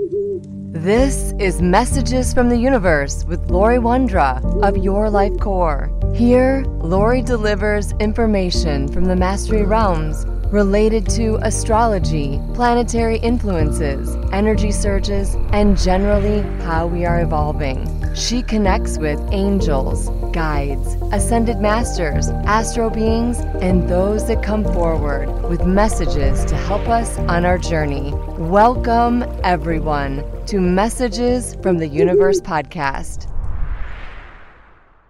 This is Messages from the Universe with Lori Wondra of Your Life Core. Here, Lori delivers information from the Mastery Realms related to astrology, planetary influences, energy surges, and generally how we are evolving. She connects with angels, guides, ascended masters, astro beings, and those that come forward with messages to help us on our journey. Welcome, everyone, to Messages from the Universe podcast.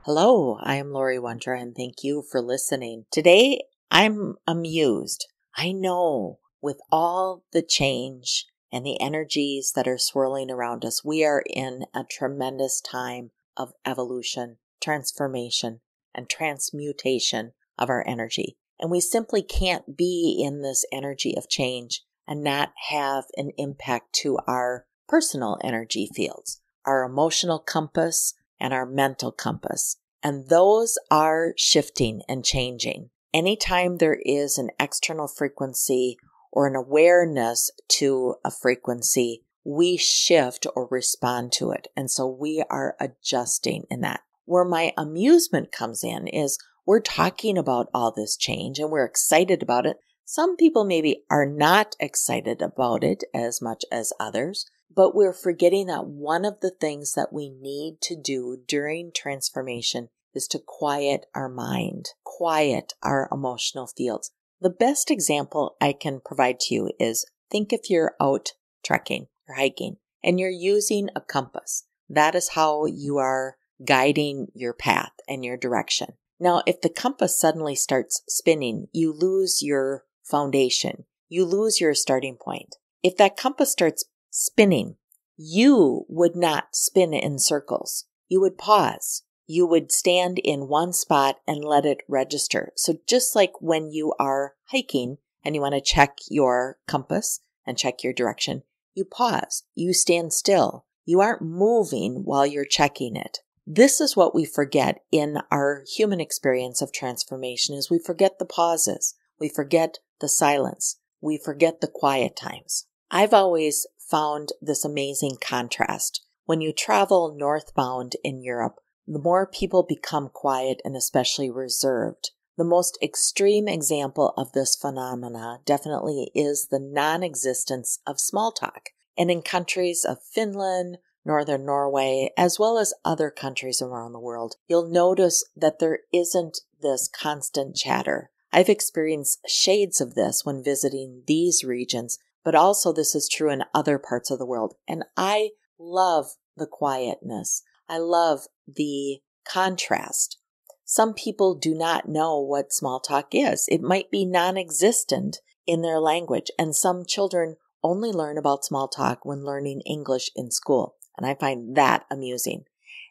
Hello, I am Lori Wondra, and thank you for listening. Today, I'm amused. I know with all the change and the energies that are swirling around us, we are in a tremendous time of evolution, transformation, and transmutation of our energy. And we simply can't be in this energy of change and not have an impact to our personal energy fields, our emotional compass, and our mental compass. And those are shifting and changing. Anytime there is an external frequency or an awareness to a frequency, we shift or respond to it. And so we are adjusting in that. Where my amusement comes in is we're talking about all this change and we're excited about it. Some people maybe are not excited about it as much as others, but we're forgetting that one of the things that we need to do during transformation is to quiet our mind, quiet our emotional fields. The best example I can provide to you is think if you're out trekking or hiking and you're using a compass. That is how you are guiding your path and your direction. Now, if the compass suddenly starts spinning, you lose your foundation. You lose your starting point. If that compass starts spinning, you would not spin in circles. You would pause. You would stand in one spot and let it register. So just like when you are hiking and you want to check your compass and check your direction, you pause. You stand still. You aren't moving while you're checking it. This is what we forget in our human experience of transformation is we forget the pauses. We forget the silence. We forget the quiet times. I've always found this amazing contrast. When you travel northbound in Europe, the more people become quiet and especially reserved. The most extreme example of this phenomena definitely is the non-existence of small talk. And in countries of Finland, northern Norway, as well as other countries around the world, you'll notice that there isn't this constant chatter. I've experienced shades of this when visiting these regions, but also this is true in other parts of the world. And I love the quietness. I love the contrast. Some people do not know what small talk is. It might be non-existent in their language, and some children only learn about small talk when learning English in school, and I find that amusing.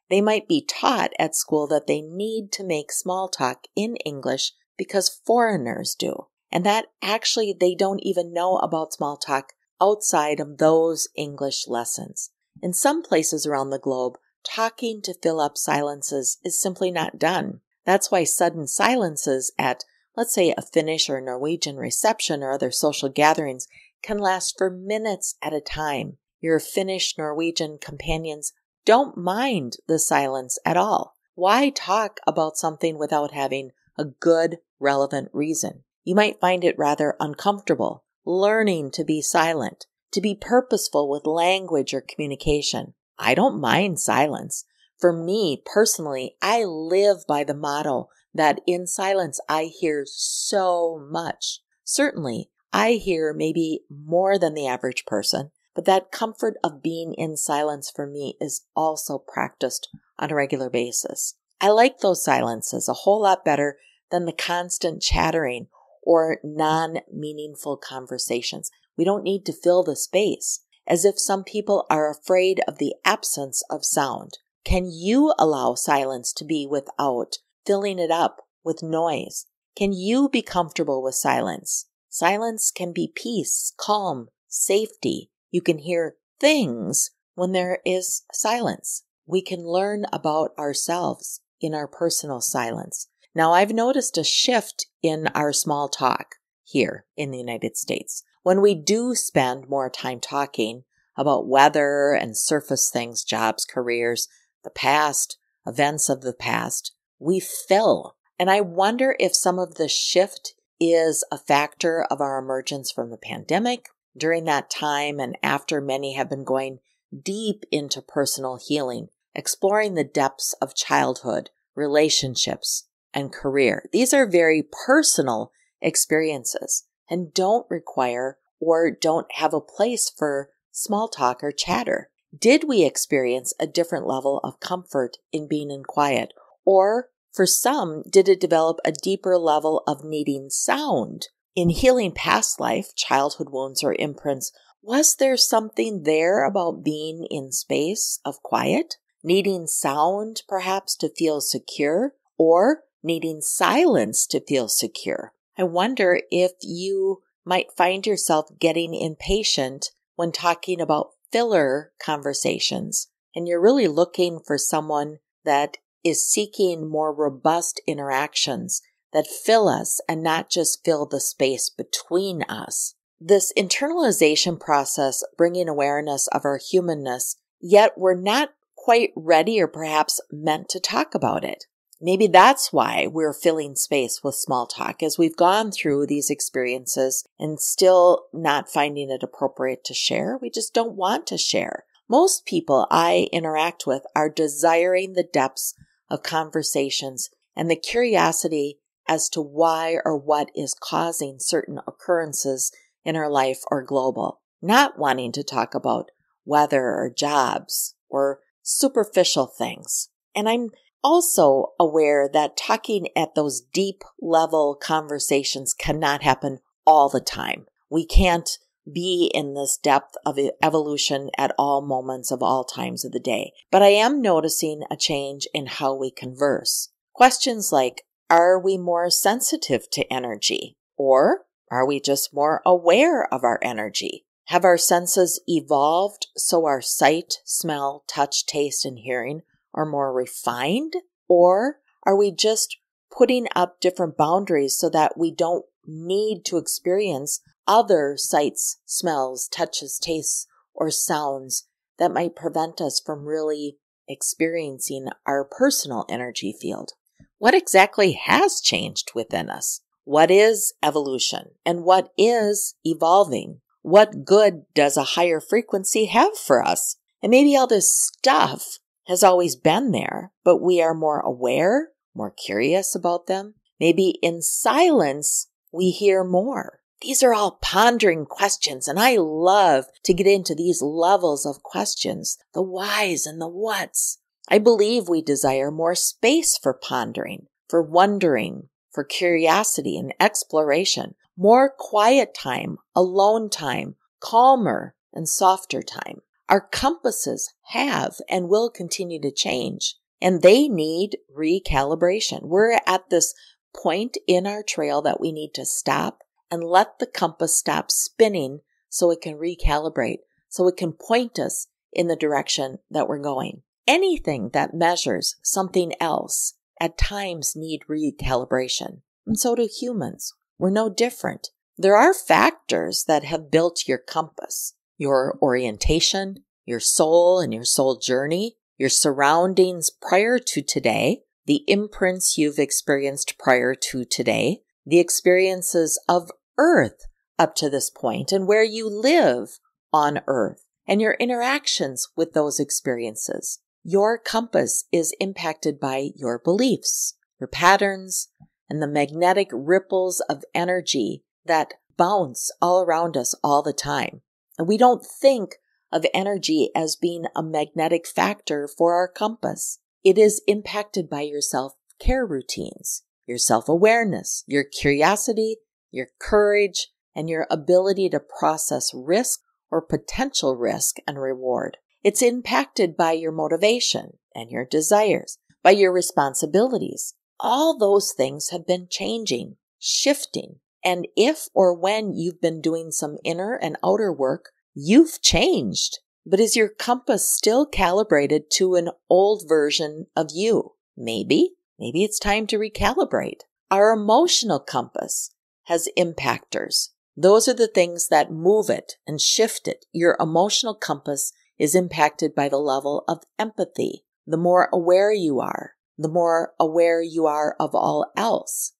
They might be taught at school that they need to make small talk in English because foreigners do, and that actually they don't even know about small talk outside of those English lessons. In some places around the globe, talking to fill up silences is simply not done. That's why sudden silences at, let's say, a Finnish or Norwegian reception or other social gatherings can last for minutes at a time. Your Finnish, Norwegian companions don't mind the silence at all. Why talk about something without having a good, relevant reason? You might find it rather uncomfortable, learning to be silent, to be purposeful with language or communication. I don't mind silence. For me, personally, I live by the motto that in silence I hear so much. Certainly, I hear maybe more than the average person, but that comfort of being in silence for me is also practiced on a regular basis. I like those silences a whole lot better than the constant chattering or non-meaningful conversations. We don't need to fill the space. As if some people are afraid of the absence of sound. Can you allow silence to be without filling it up with noise? Can you be comfortable with silence? Silence can be peace, calm, safety. You can hear things when there is silence. We can learn about ourselves in our personal silence. Now, I've noticed a shift in our small talk here in the United States. When we do spend more time talking, about weather and surface things, jobs, careers, the past, events of the past. We fill. And I wonder if some of the shift is a factor of our emergence from the pandemic. During that time and after, many have been going deep into personal healing, exploring the depths of childhood, relationships, and career. These are very personal experiences and don't require or don't have a place for small talk or chatter. Did we experience a different level of comfort in being in quiet? Or for some, did it develop a deeper level of needing sound? In healing past life, childhood wounds or imprints, was there something there about being in space of quiet? Needing sound, perhaps, to feel secure? Or needing silence to feel secure? I wonder if you might find yourself getting impatient when talking about filler conversations, and you're really looking for someone that is seeking more robust interactions that fill us and not just fill the space between us. This internalization process, bringing awareness of our humanness, yet we're not quite ready or perhaps meant to talk about it. Maybe that's why we're filling space with small talk, as we've gone through these experiences and still not finding it appropriate to share. We just don't want to share. Most people I interact with are desiring the depths of conversations and the curiosity as to why or what is causing certain occurrences in our life or global, not wanting to talk about weather or jobs or superficial things. And I'm also aware that talking at those deep level conversations cannot happen all the time. We can't be in this depth of evolution at all moments of all times of the day. But I am noticing a change in how we converse. Questions like, are we more sensitive to energy? Or are we just more aware of our energy? Have our senses evolved so our sight, smell, touch, taste, and hearing are more refined? Or are we just putting up different boundaries so that we don't need to experience other sights, smells, touches, tastes, or sounds that might prevent us from really experiencing our personal energy field? What exactly has changed within us? What is evolution? And what is evolving? What good does a higher frequency have for us? And maybe all this stuff has always been there, but we are more aware, more curious about them. Maybe in silence, we hear more. These are all pondering questions, and I love to get into these levels of questions, the whys and the whats. I believe we desire more space for pondering, for wondering, for curiosity and exploration, more quiet time, alone time, calmer and softer time. Our compasses have and will continue to change, and they need recalibration. We're at this point in our trail that we need to stop and let the compass stop spinning so it can recalibrate, so it can point us in the direction that we're going. Anything that measures something else at times need recalibration, and so do humans. We're no different. There are factors that have built your compass, your orientation, your soul and your soul journey, your surroundings prior to today, the imprints you've experienced prior to today, the experiences of Earth up to this point, and where you live on Earth, and your interactions with those experiences. Your compass is impacted by your beliefs, your patterns, and the magnetic ripples of energy that bounce all around us all the time. And we don't think of energy as being a magnetic factor for our compass. It is impacted by your self-care routines, your self-awareness, your curiosity, your courage, and your ability to process risk or potential risk and reward. It's impacted by your motivation and your desires, by your responsibilities. All those things have been changing, shifting. And if or when you've been doing some inner and outer work, you've changed. But is your compass still calibrated to an old version of you? Maybe it's time to recalibrate. Our emotional compass has impactors. Those are the things that move it and shift it. Your emotional compass is impacted by the level of empathy. The more aware you are, the more aware you are of all else.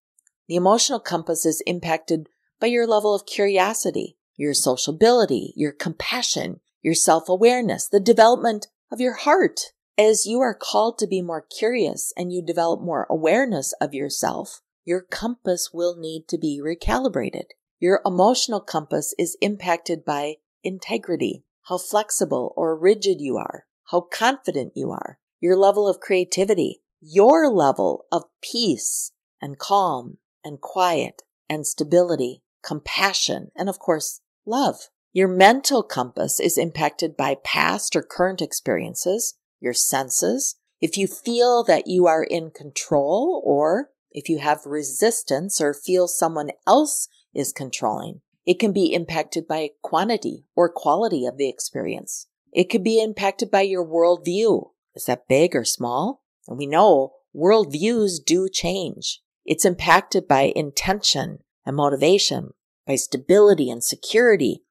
The emotional compass is impacted by your level of curiosity, your sociability, your compassion, your self-awareness, the development of your heart. As you are called to be more curious and you develop more awareness of yourself, your compass will need to be recalibrated. Your emotional compass is impacted by integrity, how flexible or rigid you are, how confident you are, your level of creativity, your level of peace and calm and quiet and stability, compassion, and of course, love. Your mental compass is impacted by past or current experiences, your senses. If you feel that you are in control, or if you have resistance or feel someone else is controlling, it can be impacted by quantity or quality of the experience. It could be impacted by your worldview. Is that big or small? And we know worldviews do change. It's impacted by intention and motivation, by stability and security.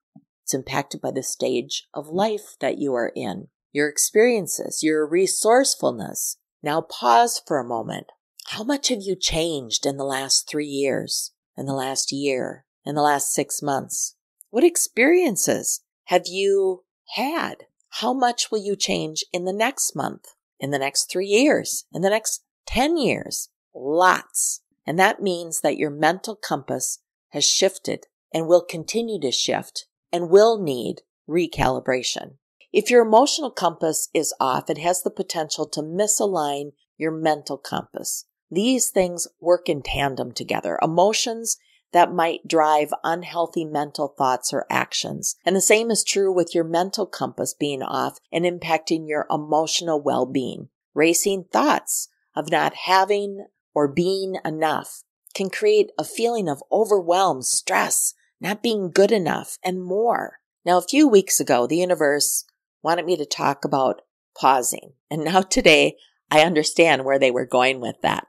It's impacted by the stage of life that you are in, your experiences, your resourcefulness. Now pause for a moment. How much have you changed in the last 3 years, in the last year, in the last 6 months? What experiences have you had? How much will you change in the next month, in the next 3 years, in the next 10 years? Lots. And that means that your mental compass has shifted and will continue to shift and will need recalibration. If your emotional compass is off, it has the potential to misalign your mental compass. These things work in tandem together. Emotions that might drive unhealthy mental thoughts or actions. And the same is true with your mental compass being off and impacting your emotional well-being. Racing thoughts of not having or being enough can create a feeling of overwhelm, stress, not being good enough, and more. Now, a few weeks ago, the universe wanted me to talk about pausing. And now today, I understand where they were going with that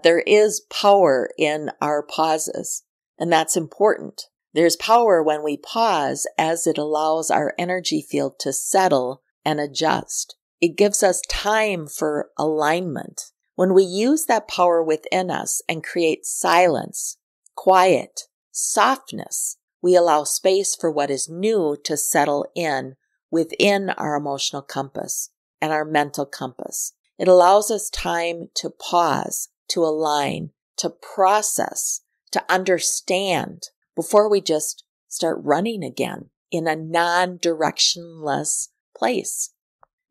there is power in our pauses. And that's important. There's power when we pause, as it allows our energy field to settle and adjust. It gives us time for alignment. When we use that power within us and create silence, quiet, softness, we allow space for what is new to settle in within our emotional compass and our mental compass. It allows us time to pause, to align, to process, to understand before we just start running again in a non-directionless place.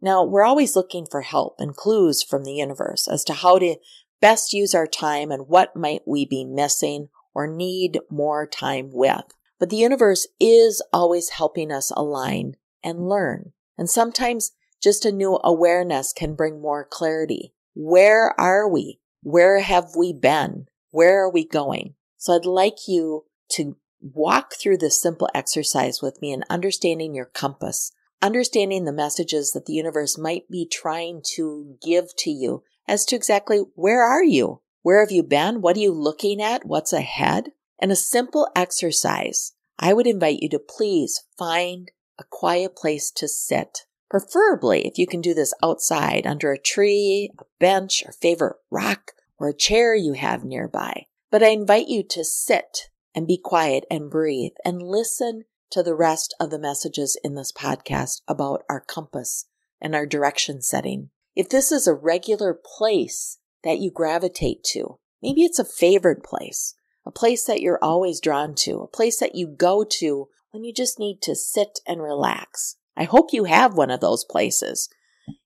Now, we're always looking for help and clues from the universe as to how to best use our time and what might we be missing or need more time with. But the universe is always helping us align and learn. And sometimes just a new awareness can bring more clarity. Where are we? Where have we been? Where are we going? So I'd like you to walk through this simple exercise with me in understanding your compass, understanding the messages that the universe might be trying to give to you as to exactly where are you? Where have you been? What are you looking at? What's ahead? And a simple exercise, I would invite you to please find a quiet place to sit. Preferably, if you can do this outside, under a tree, a bench, or favorite rock, or a chair you have nearby. But I invite you to sit and be quiet and breathe and listen to the rest of the messages in this podcast about our compass and our direction setting. If this is a regular place that you gravitate to, maybe it's a favorite place, a place that you're always drawn to, a place that you go to when you just need to sit and relax. I hope you have one of those places.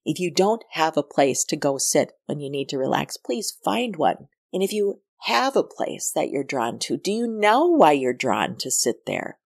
If you don't have a place to go sit when you need to relax, please find one. And if you have a place that you're drawn to, do you know why you're drawn to sit there?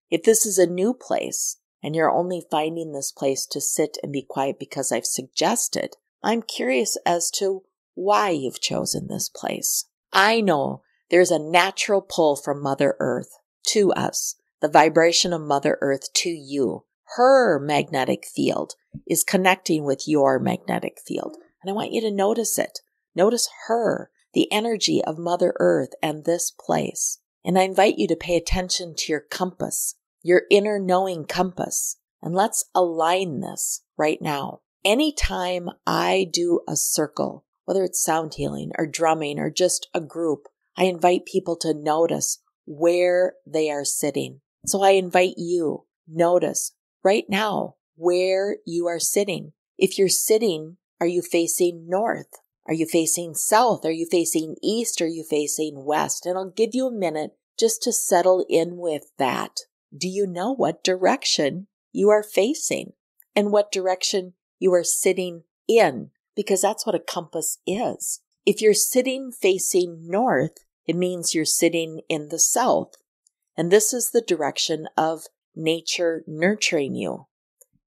If this is a new place and you're only finding this place to sit and be quiet because I've suggested, I'm curious as to why you've chosen this place. I know there's a natural pull from Mother Earth to us, the vibration of Mother Earth to you. Her magnetic field is connecting with your magnetic field. And I want you to notice it. Notice her, the energy of Mother Earth and this place. And I invite you to pay attention to your compass, your inner knowing compass. And let's align this right now. Anytime I do a circle, whether it's sound healing or drumming or just a group, I invite people to notice where they are sitting. So I invite you, notice right now where you are sitting. If you're sitting, are you facing north? Are you facing south? Are you facing east? Are you facing west? And I'll give you a minute just to settle in with that. Do you know what direction you are facing and what direction you are sitting in? Because that's what a compass is. If you're sitting facing north, it means you're sitting in the south. And this is the direction of nature nurturing you.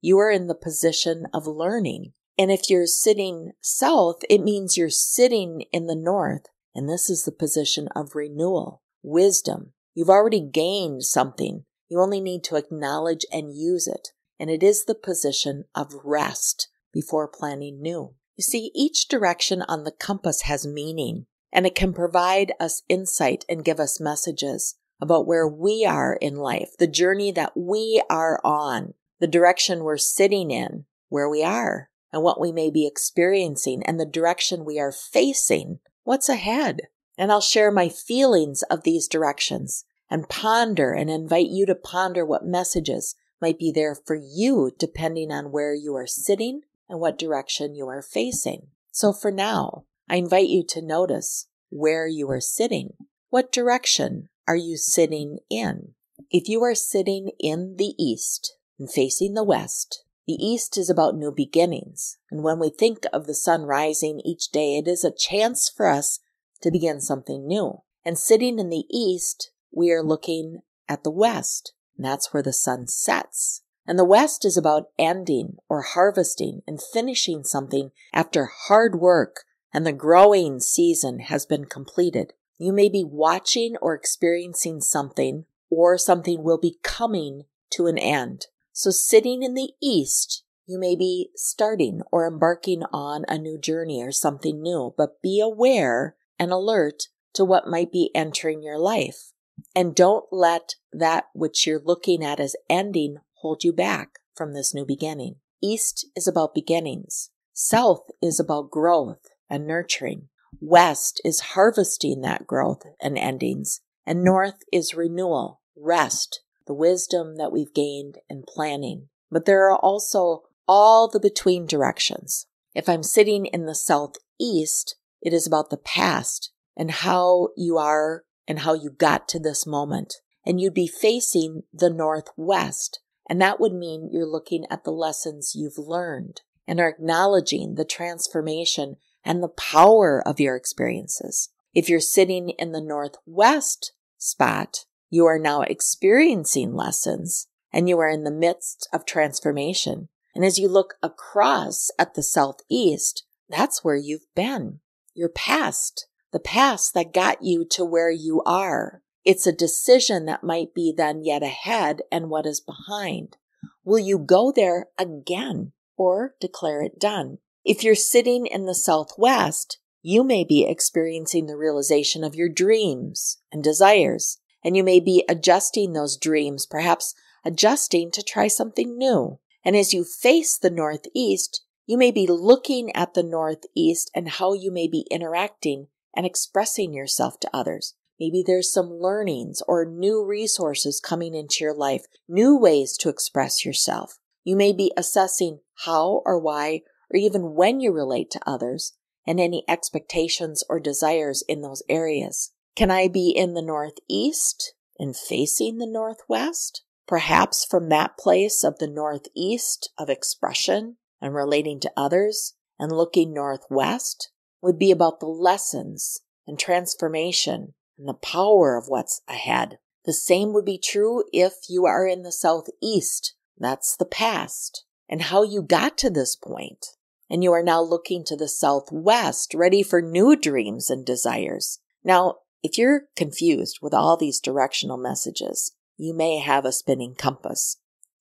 You are in the position of learning. And if you're sitting south, it means you're sitting in the north. And this is the position of renewal, wisdom. You've already gained something. You only need to acknowledge and use it. And it is the position of rest before planning new. You see, each direction on the compass has meaning, and it can provide us insight and give us messages about where we are in life, the journey that we are on, the direction we're sitting in, where we are, and what we may be experiencing, and the direction we are facing, what's ahead. And I'll share my feelings of these directions and ponder and invite you to ponder what messages might be there for you depending on where you are sitting and what direction you are facing. So for now, I invite you to notice where you are sitting. What direction are you sitting in? If you are sitting in the east and facing the west, the east is about new beginnings. And when we think of the sun rising each day, it is a chance for us to begin something new. And sitting in the east, we are looking at the west. And that's where the sun sets. And the west is about ending or harvesting and finishing something after hard work and the growing season has been completed. You may be watching or experiencing something, or something will be coming to an end. So sitting in the east, you may be starting or embarking on a new journey or something new, but be aware and alert to what might be entering your life. And don't let that which you're looking at as ending hold you back from this new beginning. East is about beginnings. South is about growth and nurturing. West is harvesting that growth and endings. And north is renewal, rest, the wisdom that we've gained in planning. But there are also all the between directions. If I'm sitting in the southeast, it is about the past and how you are and how you got to this moment. And you'd be facing the northwest. And that would mean you're looking at the lessons you've learned and are acknowledging the transformation and the power of your experiences. If you're sitting in the northwest spot, you are now experiencing lessons and you are in the midst of transformation. And as you look across at the southeast, that's where you've been. Your past, the past that got you to where you are. It's a decision that might be then yet ahead and what is behind. Will you go there again or declare it done? If you're sitting in the southwest, you may be experiencing the realization of your dreams and desires, and you may be adjusting those dreams, perhaps adjusting to try something new. And as you face the northeast, you may be looking at the northeast and how you may be interacting and expressing yourself to others. Maybe there's some learnings or new resources coming into your life, new ways to express yourself. You may be assessing how or why or even when you relate to others and any expectations or desires in those areas. Can I be in the northeast and facing the northwest? Perhaps from that place of the northeast of expression and relating to others and looking northwest would be about the lessons and transformation and the power of what's ahead. The same would be true if you are in the southeast. That's the past and how you got to this point. And you are now looking to the southwest, ready for new dreams and desires. Now, if you're confused with all these directional messages, you may have a spinning compass,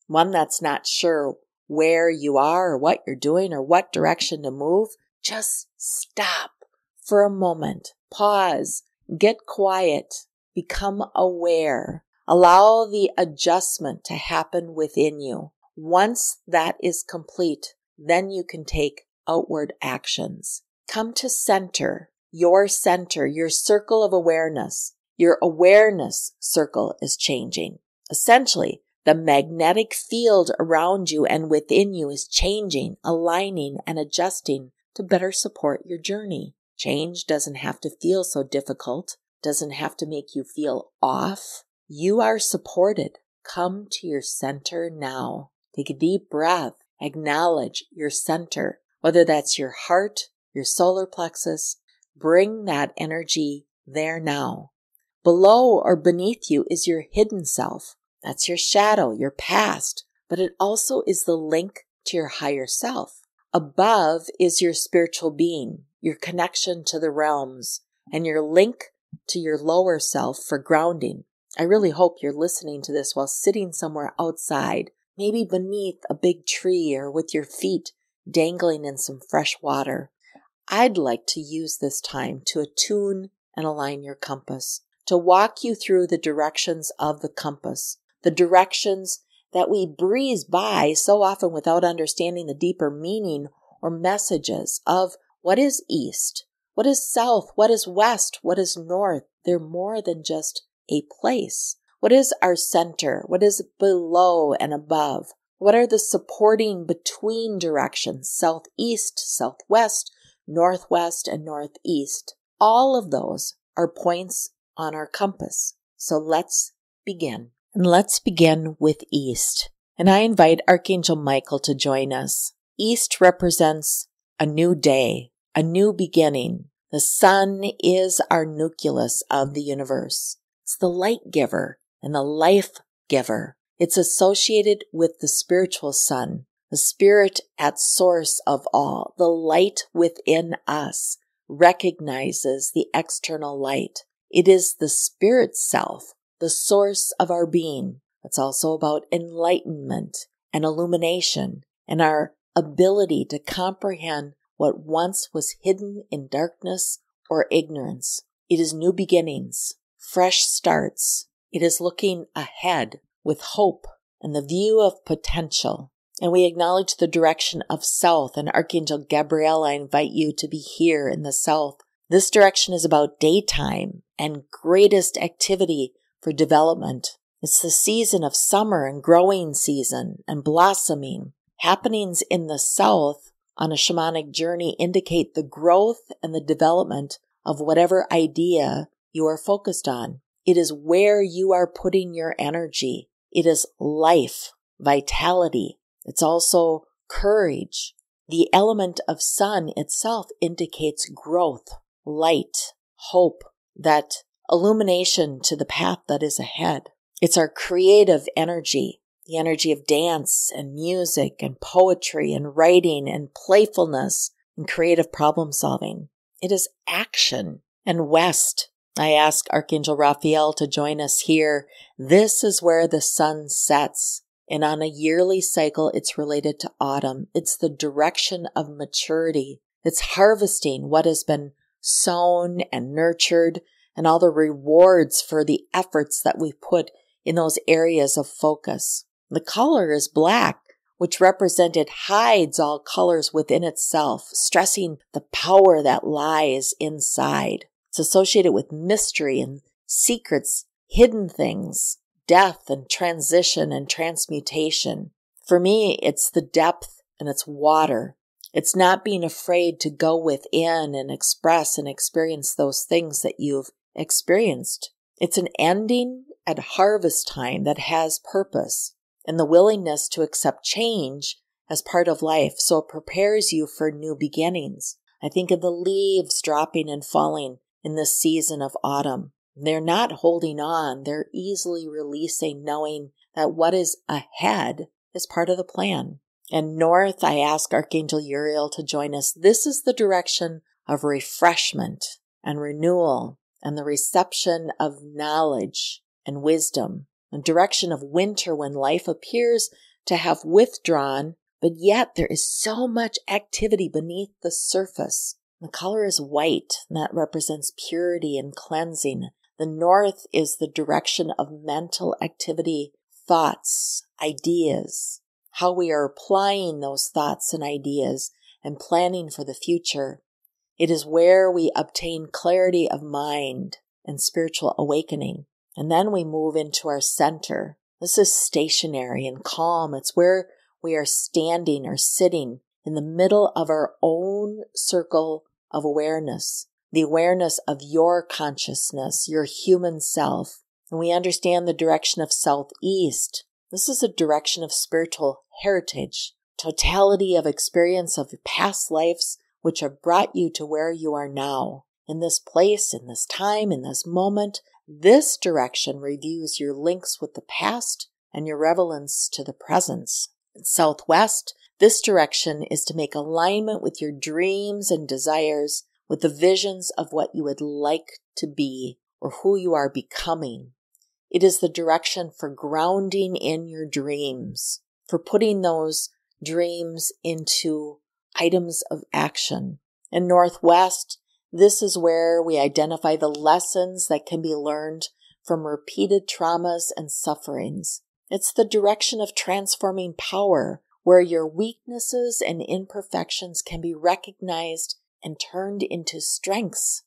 one that's not sure where you are or what you're doing or what direction to move. Just stop for a moment, pause, get quiet, Become aware. Allow the adjustment to happen within you. Once that is complete, then you can take outward actions. Come to center, your circle of awareness. Your awareness circle is changing. Essentially, the magnetic field around you and within you is changing, aligning, and adjusting to better support your journey. Change doesn't have to feel so difficult, doesn't have to make you feel off. You are supported. Come to your center now. Take a deep breath. Acknowledge your center, whether that's your heart, your solar plexus. Bring that energy there now. Below or beneath you is your hidden self. That's your shadow, your past, but it also is the link to your higher self. Above is your spiritual being, your connection to the realms, and your link to your lower self for grounding. I really hope you're listening to this while sitting somewhere outside, maybe beneath a big tree or with your feet dangling in some fresh water. I'd like to use this time to attune and align your compass, to walk you through the directions of the compass, the directions that we breeze by so often without understanding the deeper meaning or messages of what is east, what is south, what is west, what is north. They're more than just a place. What is our center? What is below and above? What are the supporting between directions? Southeast, southwest, northwest, and northeast. All of those are points on our compass. So let's begin. And let's begin with East. And I invite Archangel Michael to join us. East represents a new day, a new beginning. The sun is our nucleus of the universe. It's the light giver and the life giver. It's associated with the spiritual sun, the spirit at source of all. The light within us recognizes the external light. It is the spirit self, the source of our being. It's also about enlightenment and illumination and our ability to comprehend what once was hidden in darkness or ignorance. It is new beginnings, fresh starts. It is looking ahead with hope and the view of potential. And we acknowledge the direction of south. And Archangel Gabriel, I invite you to be here in the south. This direction is about daytime and greatest activity for development. It's the season of summer and growing season and blossoming. Happenings in the south on a shamanic journey indicate the growth and the development of whatever idea you are focused on. It is where you are putting your energy. It is life, vitality. It's also courage. The element of sun itself indicates growth, light, hope, that illumination to the path that is ahead. It's our creative energy, the energy of dance and music and poetry and writing and playfulness and creative problem solving. It is action. And west, I ask Archangel Raphael to join us here. This is where the sun sets. And on a yearly cycle, it's related to autumn. It's the direction of maturity. It's harvesting what has been sown and nurtured and all the rewards for the efforts that we've put in those areas of focus. The color is black, which represented hides all colors within itself, stressing the power that lies inside. It's associated with mystery and secrets, hidden things, death and transition and transmutation. For me, it's the depth and it's water. It's not being afraid to go within and express and experience those things that you've experienced. It's an ending at harvest time that has purpose and the willingness to accept change as part of life, so it prepares you for new beginnings. I think of the leaves dropping and falling in this season of autumn. They're not holding on. They're easily releasing, knowing that what is ahead is part of the plan. And north, I ask Archangel Uriel to join us. This is the direction of refreshment and renewal and the reception of knowledge and wisdom. A direction of winter when life appears to have withdrawn, but yet there is so much activity beneath the surface. The color is white, and that represents purity and cleansing. The north is the direction of mental activity, thoughts, ideas, how we are applying those thoughts and ideas and planning for the future. It is where we obtain clarity of mind and spiritual awakening. And then we move into our center. This is stationary and calm. It's where we are standing or sitting in the middle of our own circle of awareness, the awareness of your consciousness, your human self. And we understand the direction of southeast. This is a direction of spiritual heritage, totality of experience of past lives which have brought you to where you are now. In this place, in this time, in this moment, this direction reviews your links with the past and your relevance to the present. In southwest, this direction is to make alignment with your dreams and desires, with the visions of what you would like to be or who you are becoming. It is the direction for grounding in your dreams, for putting those dreams into items of action. In northwest, this is where we identify the lessons that can be learned from repeated traumas and sufferings. It's the direction of transforming power, where your weaknesses and imperfections can be recognized and turned into strengths.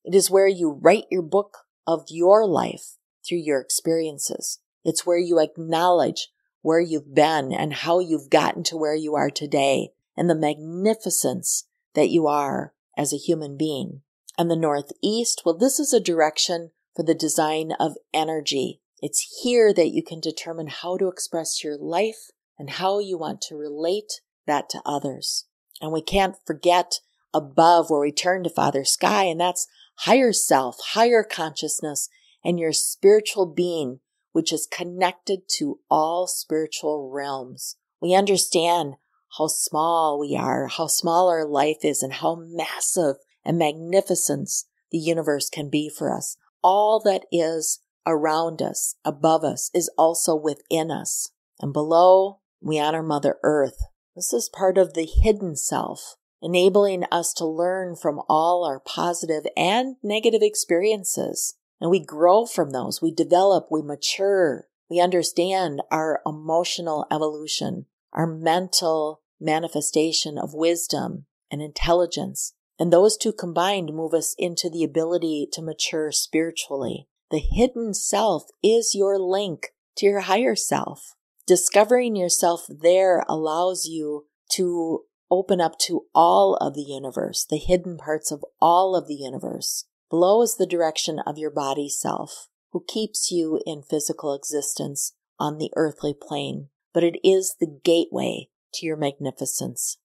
It is where you write your book of your life through your experiences. It's where you acknowledge where you've been and how you've gotten to where you are today and the magnificence that you are as a human being. And the northeast, well, this is a direction for the design of energy. It's here that you can determine how to express your life and how you want to relate that to others. And we can't forget above where we turn to Father Sky, and that's higher self, higher consciousness, and your spiritual being, which is connected to all spiritual realms. We understand how small we are, how small our life is, and how massive and magnificent the universe can be for us. All that is around us, above us, is also within us. And below, we honor Mother Earth. This is part of the hidden self, enabling us to learn from all our positive and negative experiences. And we grow from those. We develop, we mature. We understand our emotional evolution, our mental manifestation of wisdom and intelligence. And those two combined move us into the ability to mature spiritually. The hidden self is your link to your higher self. Discovering yourself there allows you to open up to all of the universe, the hidden parts of all of the universe. Below is the direction of your body self, who keeps you in physical existence on the earthly plane, but it is the gateway to your magnificence.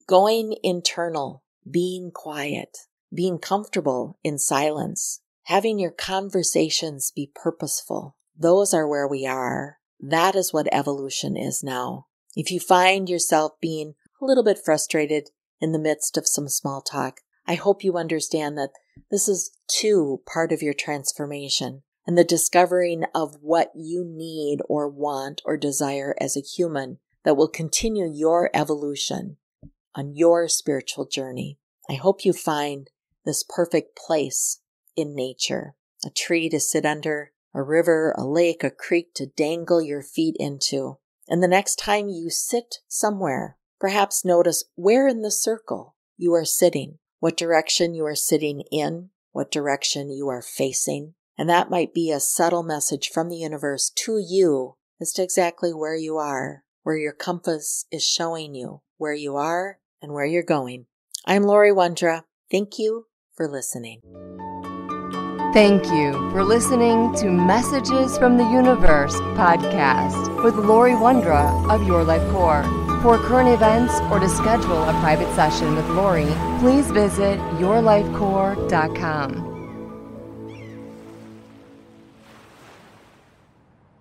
Going internal, being quiet, being comfortable in silence, having your conversations be purposeful. Those are where we are. That is what evolution is now. If you find yourself being a little bit frustrated in the midst of some small talk, I hope you understand that this is too part of your transformation and the discovering of what you need or want or desire as a human that will continue your evolution on your spiritual journey. I hope you find this perfect place in nature, a tree to sit under, a river, a lake, a creek to dangle your feet into. And the next time you sit somewhere, perhaps notice where in the circle you are sitting, what direction you are sitting in, what direction you are facing. And that might be a subtle message from the universe to you as to exactly where you are, where your compass is showing you where you are and where you're going. I'm Lori Wondra. Thank you for listening. Thank you for listening to Messages from the Universe podcast with Lori Wondra of Your Life Core. For current events or to schedule a private session with Lori, please visit yourlifecore.com.